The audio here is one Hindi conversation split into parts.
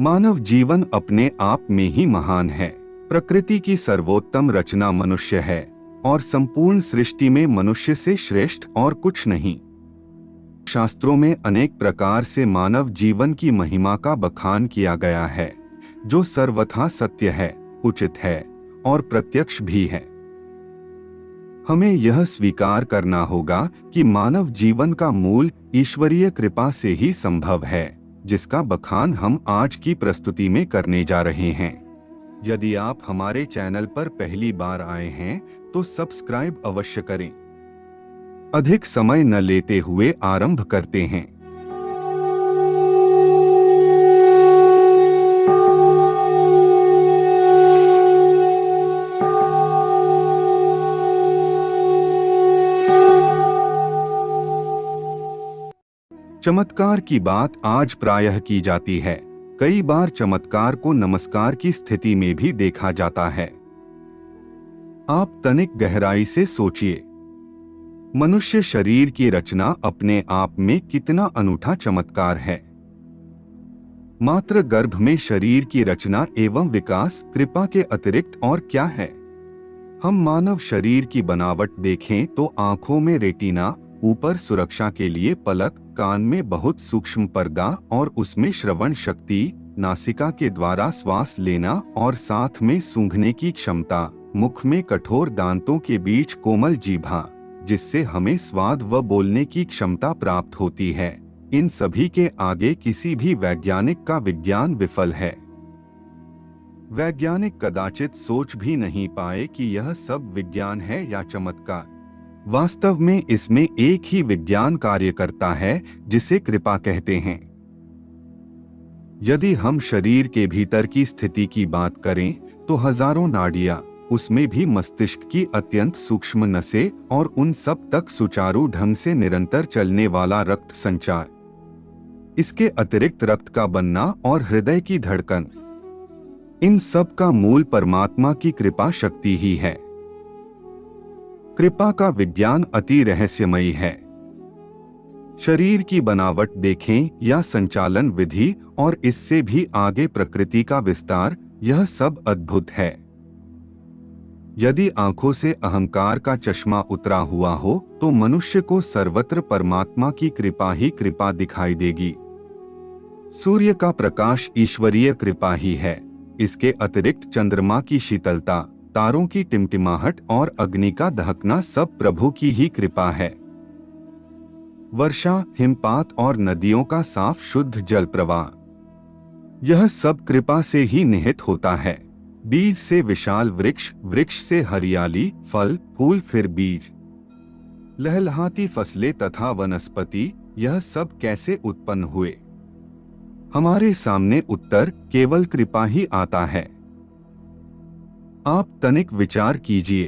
मानव जीवन अपने आप में ही महान है। प्रकृति की सर्वोत्तम रचना मनुष्य है और संपूर्ण सृष्टि में मनुष्य से श्रेष्ठ और कुछ नहीं। शास्त्रों में अनेक प्रकार से मानव जीवन की महिमा का बखान किया गया है, जो सर्वथा सत्य है, उचित है और प्रत्यक्ष भी है। हमें यह स्वीकार करना होगा कि मानव जीवन का मूल ईश्वरीय कृपा से ही संभव है, जिसका बखान हम आज की प्रस्तुति में करने जा रहे हैं। यदि आप हमारे चैनल पर पहली बार आए हैं तो सब्सक्राइब अवश्य करें। अधिक समय न लेते हुए आरंभ करते हैं। चमत्कार की बात आज प्रायः की जाती है। कई बार चमत्कार को नमस्कार की स्थिति में भी देखा जाता है। आप तनिक गहराई से सोचिए, मनुष्य शरीर की रचना अपने आप में कितना अनूठा चमत्कार है। मात्र गर्भ में शरीर की रचना एवं विकास कृपा के अतिरिक्त और क्या है। हम मानव शरीर की बनावट देखें तो आंखों में रेटिना, ऊपर सुरक्षा के लिए पलक, कान में बहुत सूक्ष्म पर्दा और उसमें श्रवण शक्ति, नासिका के द्वारा श्वास लेना और साथ में सूंघने की क्षमता, मुख में कठोर दांतों के बीच कोमल जीभा, जिससे हमें स्वाद व बोलने की क्षमता प्राप्त होती है। इन सभी के आगे किसी भी वैज्ञानिक का विज्ञान विफल है। वैज्ञानिक कदाचित सोच भी नहीं पाए कि यह सब विज्ञान है या चमत्कार। वास्तव में इसमें एक ही विज्ञान कार्य करता है, जिसे कृपा कहते हैं। यदि हम शरीर के भीतर की स्थिति की बात करें तो हजारों नाड़ियां, उसमें भी मस्तिष्क की अत्यंत सूक्ष्म नसें और उन सब तक सुचारू ढंग से निरंतर चलने वाला रक्त संचार, इसके अतिरिक्त रक्त का बनना और हृदय की धड़कन, इन सब का मूल परमात्मा की कृपा शक्ति ही है। कृपा का विज्ञान अति रहस्यमयी है। शरीर की बनावट देखें या संचालन विधि और इससे भी आगे प्रकृति का विस्तार, यह सब अद्भुत है। यदि आंखों से अहंकार का चश्मा उतरा हुआ हो तो मनुष्य को सर्वत्र परमात्मा की कृपा ही कृपा दिखाई देगी। सूर्य का प्रकाश ईश्वरीय कृपा ही है। इसके अतिरिक्त चंद्रमा की शीतलता, तारों की टिमटिमाहट और अग्नि का दहकना सब प्रभु की ही कृपा है। वर्षा, हिमपात और नदियों का साफ शुद्ध जल प्रवाह, यह सब कृपा से ही निहित होता है। बीज से विशाल वृक्ष, वृक्ष से हरियाली, फल फूल फिर बीज, लहलहाती फसलें तथा वनस्पति, यह सब कैसे उत्पन्न हुए? हमारे सामने उत्तर केवल कृपा ही आता है। आप तनिक विचार कीजिए,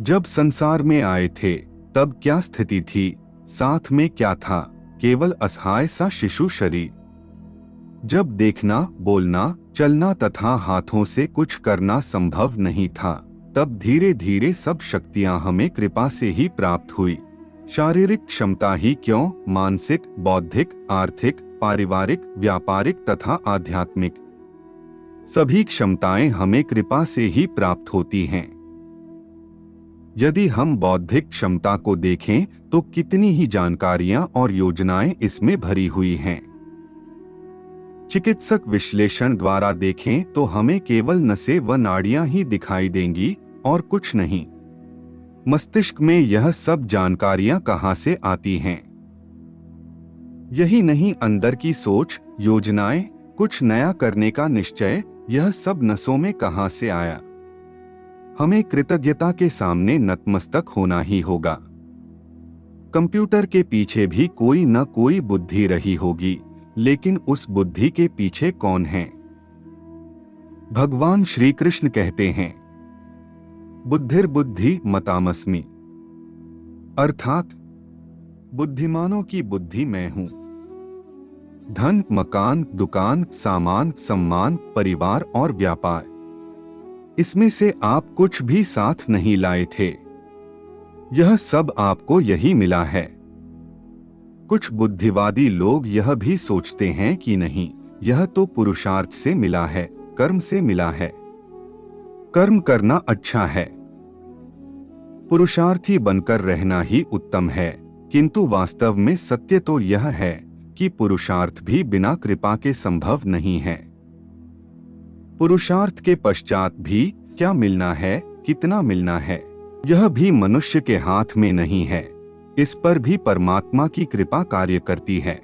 जब संसार में आए थे तब क्या स्थिति थी? साथ में क्या था? केवल असहाय सा शिशु शरीर। जब देखना, बोलना, चलना तथा हाथों से कुछ करना संभव नहीं था, तब धीरे धीरे सब शक्तियां हमें कृपा से ही प्राप्त हुई। शारीरिक क्षमता ही क्यों, मानसिक, बौद्धिक, आर्थिक, पारिवारिक, व्यापारिक तथा आध्यात्मिक, सभी क्षमताएं हमें कृपा से ही प्राप्त होती हैं। यदि हम बौद्धिक क्षमता को देखें तो कितनी ही जानकारियां और योजनाएं इसमें भरी हुई हैं। चिकित्सक विश्लेषण द्वारा देखें तो हमें केवल नसें व नाड़ियां ही दिखाई देंगी और कुछ नहीं। मस्तिष्क में यह सब जानकारियां कहां से आती हैं? यही नहीं, अंदर की सोच, योजनाएं, कुछ नया करने का निश्चय, यह सब नसों में कहां से आया? हमें कृतज्ञता के सामने नतमस्तक होना ही होगा। कंप्यूटर के पीछे भी कोई न कोई बुद्धि रही होगी, लेकिन उस बुद्धि के पीछे कौन है? भगवान श्री कृष्ण कहते हैं, बुद्धिर्बुद्धि मतामस्मि, अर्थात बुद्धिमानों की बुद्धि मैं हूं। धन, मकान, दुकान, सामान, सम्मान, परिवार और व्यापार, इसमें से आप कुछ भी साथ नहीं लाए थे। यह सब आपको यही मिला है। कुछ बुद्धिवादी लोग यह भी सोचते हैं कि नहीं, यह तो पुरुषार्थ से मिला है, कर्म से मिला है। कर्म करना अच्छा है, पुरुषार्थी बनकर रहना ही उत्तम है, किंतु वास्तव में सत्य तो यह है कि पुरुषार्थ भी बिना कृपा के संभव नहीं है। पुरुषार्थ के पश्चात भी क्या मिलना है, कितना मिलना है, यह भी मनुष्य के हाथ में नहीं है। इस पर भी परमात्मा की कृपा कार्य करती है।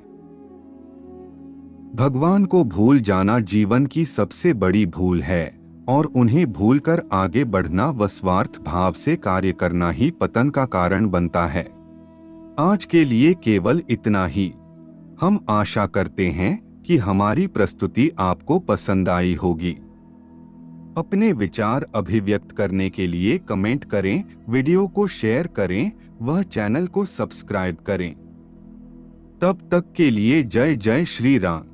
भगवान को भूल जाना जीवन की सबसे बड़ी भूल है और उन्हें भूलकर आगे बढ़ना व स्वार्थ भाव से कार्य करना ही पतन का कारण बनता है। आज के लिए केवल इतना ही। हम आशा करते हैं कि हमारी प्रस्तुति आपको पसंद आई होगी। अपने विचार अभिव्यक्त करने के लिए कमेंट करें, वीडियो को शेयर करें, वह चैनल को सब्सक्राइब करें। तब तक के लिए जय जय श्री राम।